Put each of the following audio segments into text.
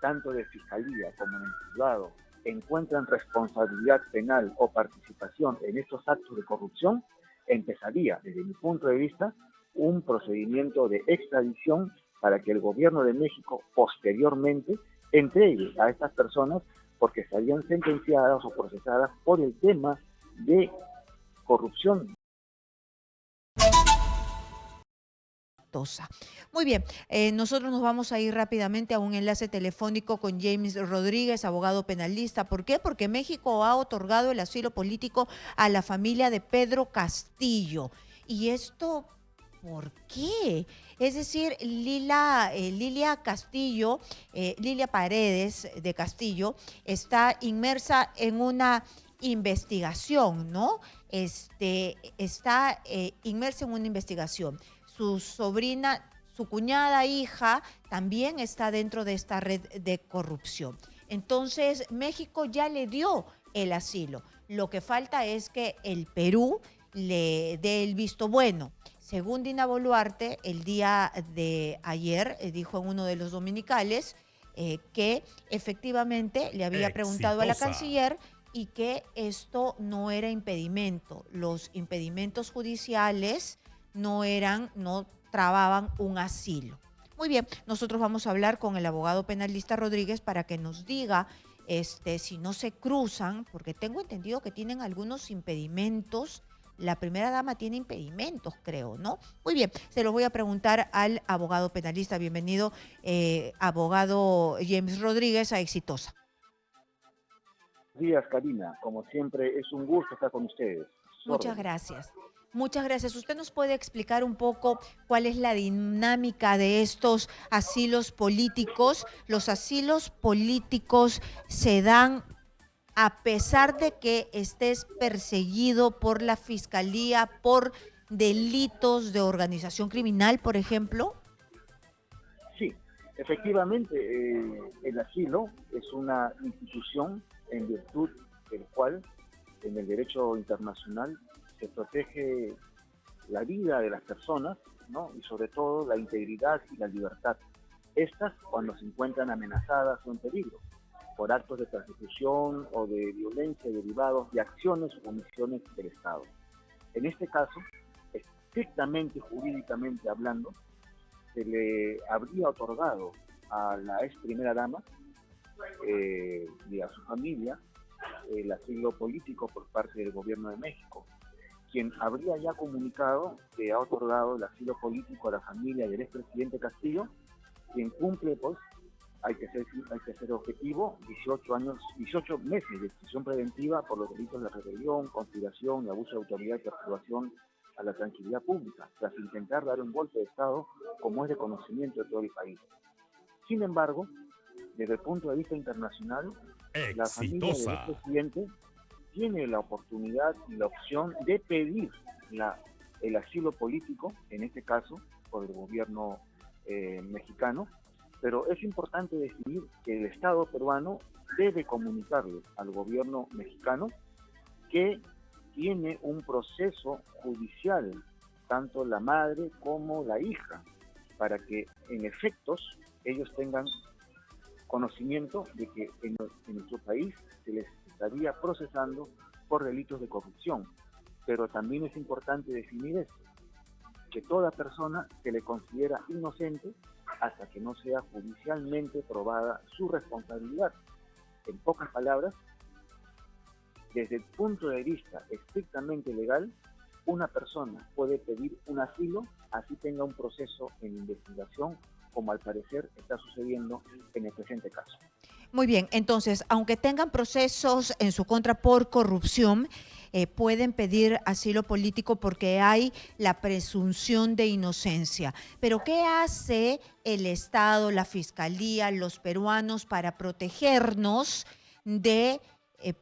tanto de fiscalía como en el juzgado, encuentran responsabilidad penal o participación en estos actos de corrupción, empezaría, desde mi punto de vista, un procedimiento de extradición para que el gobierno de México posteriormente entregue a estas personas porque estarían sentenciadas o procesadas por el tema de corrupción. Muy bien, nosotros nos vamos a ir rápidamente a un enlace telefónico con James Rodríguez, abogado penalista. ¿Por qué? Porque México ha otorgado el asilo político a la familia de Pedro Castillo. ¿Y esto por qué? Es decir, Lilia Castillo, Lilia Paredes de Castillo, está inmersa en una investigación, ¿no? Está inmersa en una investigación. Su sobrina, su cuñada hija, también está dentro de esta red de corrupción. Entonces, México ya le dio el asilo. Lo que falta es que el Perú le dé el visto bueno. Según Dina Boluarte, el día de ayer dijo en uno de los dominicales que efectivamente le había preguntado a la Exitosa. canciller y que esto no era impedimento. Los impedimentos judiciales no trababan un asilo. Muy bien, nosotros vamos a hablar con el abogado penalista Rodríguez para que nos diga si no se cruzan, porque tengo entendido que tienen algunos impedimentos. La primera dama tiene impedimentos, creo, ¿no? Muy bien, se los voy a preguntar al abogado penalista. Bienvenido, abogado James Rodríguez, a Exitosa. Buenos días, Karina. Como siempre, es un gusto estar con ustedes. Sus Muchas órdenes. gracias. Muchas gracias. ¿Usted nos puede explicar un poco cuál es la dinámica de estos asilos políticos? Los asilos políticos se dan a pesar de que estés perseguido por la fiscalía por delitos de organización criminal, por ejemplo. Sí, efectivamente, el asilo es una institución en virtud del cual en el derecho internacional se protege la vida de las personas, ¿no? Y sobre todo la integridad y la libertad. Estas cuando se encuentran amenazadas o en peligro por actos de persecución o de violencia derivados de acciones o omisiones del Estado. En este caso, estrictamente jurídicamente hablando, se le habría otorgado a la ex primera dama y a su familia el asilo político por parte del gobierno de México, quien habría ya comunicado que ha otorgado el asilo político a la familia del expresidente Castillo, quien cumple, pues, hay que ser objetivo, 18 meses de prisión preventiva por los delitos de rebelión, conspiración y abuso de autoridad y perturbación a la tranquilidad pública, tras intentar dar un golpe de Estado como es de conocimiento de todo el país. Sin embargo, desde el punto de vista internacional, la familia del Exitosa. expresidente tiene la oportunidad y la opción de pedir el asilo político, en este caso por el gobierno mexicano, pero es importante definir que el Estado peruano debe comunicarle al gobierno mexicano que tiene un proceso judicial, tanto la madre como la hija, para que en efectos ellos tengan conocimiento de que en nuestro país se les estaría procesando por delitos de corrupción. Pero también es importante definir esto, que toda persona se le considera inocente hasta que no sea judicialmente probada su responsabilidad. En pocas palabras, desde el punto de vista estrictamente legal, una persona puede pedir un asilo, así tenga un proceso en investigación, como al parecer está sucediendo en el presente caso. Muy bien, entonces, aunque tengan procesos en su contra por corrupción, pueden pedir asilo político porque hay la presunción de inocencia. Pero ¿qué hace el Estado, la Fiscalía, los peruanos para protegernos de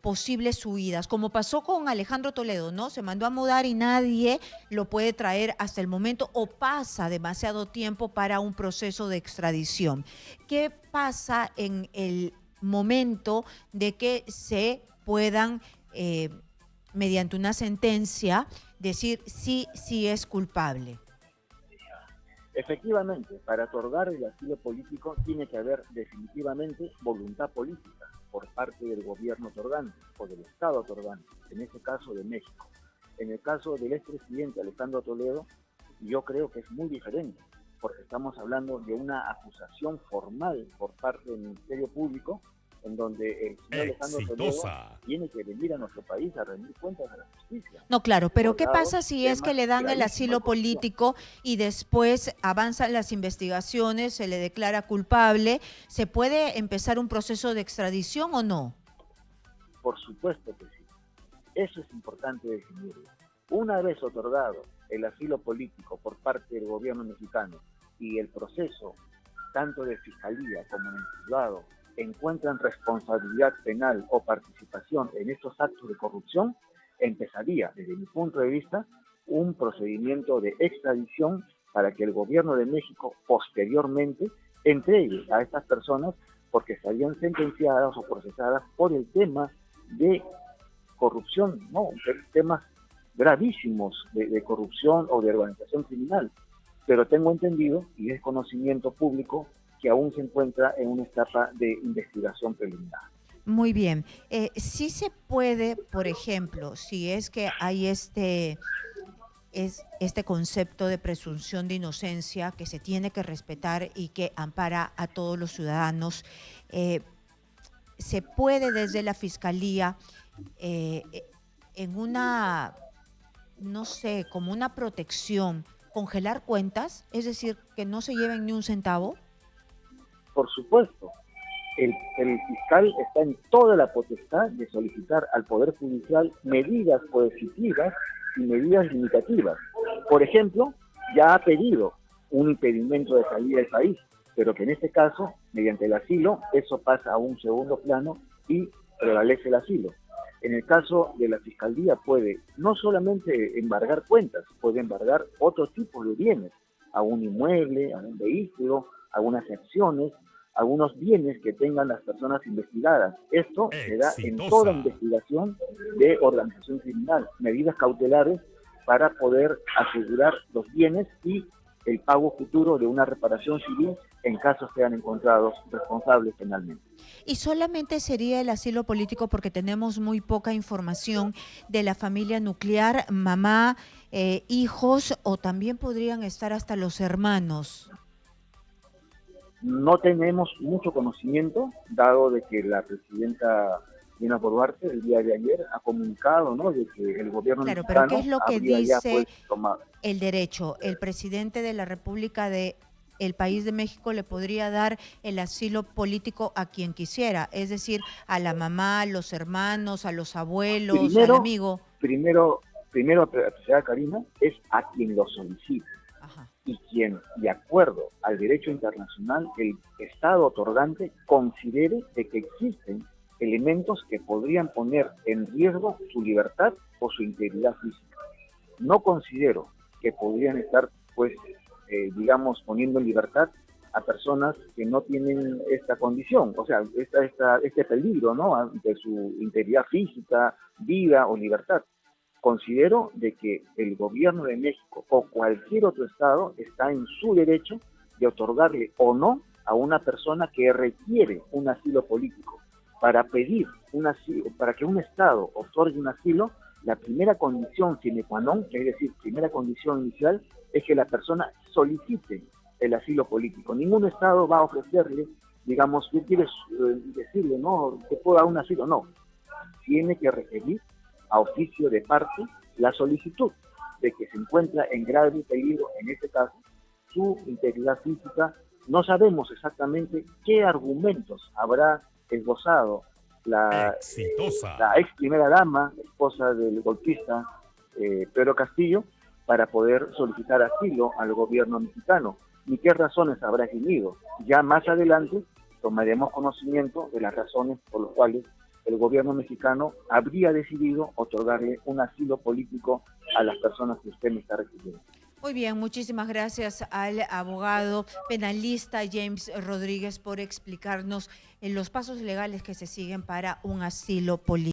posibles huidas? Como pasó con Alejandro Toledo, ¿no? Se mandó a mudar y nadie lo puede traer hasta el momento o pasa demasiado tiempo para un proceso de extradición. ¿Qué pasa en el momento de que se puedan, mediante una sentencia, decir sí, sí es culpable? Efectivamente, para otorgar el asilo político tiene que haber definitivamente voluntad política por parte del gobierno otorgante o del Estado otorgante, en este caso de México. En el caso del expresidente Alejandro Toledo, yo creo que es muy diferente, porque estamos hablando de una acusación formal por parte del Ministerio Público, en donde el señor Alejandro Toledo tiene que venir a nuestro país a rendir cuentas a la justicia. No, claro, pero ¿qué pasa si es que le dan el asilo político y después avanzan las investigaciones, se le declara culpable? ¿Se puede empezar un proceso de extradición o no? Por supuesto que sí. Eso es importante definirlo. Una vez otorgado el asilo político por parte del gobierno mexicano y el proceso, tanto de fiscalía como en el juzgado, encuentran responsabilidad penal o participación en estos actos de corrupción, empezaría, desde mi punto de vista, un procedimiento de extradición para que el gobierno de México posteriormente entregue a estas personas porque estarían sentenciadas o procesadas por el tema de corrupción, ¿no? Temas gravísimos de corrupción o de organización criminal. Pero tengo entendido, y es conocimiento público, que aún se encuentra en una etapa de investigación preliminar. Muy bien. Sí se puede, por ejemplo, si es que hay este concepto de presunción de inocencia que se tiene que respetar y que ampara a todos los ciudadanos, se puede desde la Fiscalía en una, no sé, como una protección, congelar cuentas, es decir, que no se lleven ni un centavo. Por supuesto, el fiscal está en toda la potestad de solicitar al Poder Judicial medidas coercitivas y medidas limitativas. Por ejemplo, ya ha pedido un impedimento de salida del país, pero que en este caso, mediante el asilo, eso pasa a un segundo plano y prevalece el asilo. En el caso de la Fiscalía puede no solamente embargar cuentas, puede embargar otro tipo de bienes, a un inmueble, a un vehículo, algunas acciones, algunos bienes que tengan las personas investigadas. Esto se da en toda investigación de organización criminal, medidas cautelares para poder asegurar los bienes y el pago futuro de una reparación civil en caso sean encontrados responsables penalmente. Y solamente sería el asilo político porque tenemos muy poca información de la familia nuclear, mamá, hijos, o también podrían estar hasta los hermanos. No tenemos mucho conocimiento, dado de que la presidenta Dina Boluarte el día de ayer ha comunicado, ¿no?, de que el gobierno mexicano, pero ¿qué es lo que dice tomado el derecho? El presidente de la República de el país de México le podría dar el asilo político a quien quisiera, es decir, a la mamá, a los hermanos, a los abuelos, al amigo. Primero, apreciada Karina, es a quien lo solicita. Ajá. Y quien, de acuerdo al derecho internacional, el Estado otorgante considere de que existen elementos que podrían poner en riesgo su libertad o su integridad física. No considero que podrían estar, pues, digamos, poniendo en libertad a personas que no tienen esta condición, o sea, este peligro, ¿no?, ante su integridad física, vida o libertad. Considero de que el gobierno de México o cualquier otro estado está en su derecho de otorgarle o no a una persona que requiere un asilo político. Para pedir un asilo, para que un estado otorgue un asilo, la primera condición sine qua non, es decir, primera condición inicial, es que la persona solicite el asilo político. Ningún estado va a ofrecerle, digamos, tú quieres decirle, no, te puedo dar un asilo, no. Tiene que requerir a oficio de parte la solicitud de que se encuentra en grave peligro, en este caso, su integridad física. No sabemos exactamente qué argumentos habrá esbozado la ex primera dama, esposa del golpista Pedro Castillo, para poder solicitar asilo al gobierno mexicano, ni qué razones habrá esgrimido. Ya más adelante tomaremos conocimiento de las razones por las cuales el gobierno mexicano habría decidido otorgarle un asilo político a las personas que usted me está refiriendo. Muy bien, muchísimas gracias al abogado penalista James Rodríguez por explicarnos los pasos legales que se siguen para un asilo político.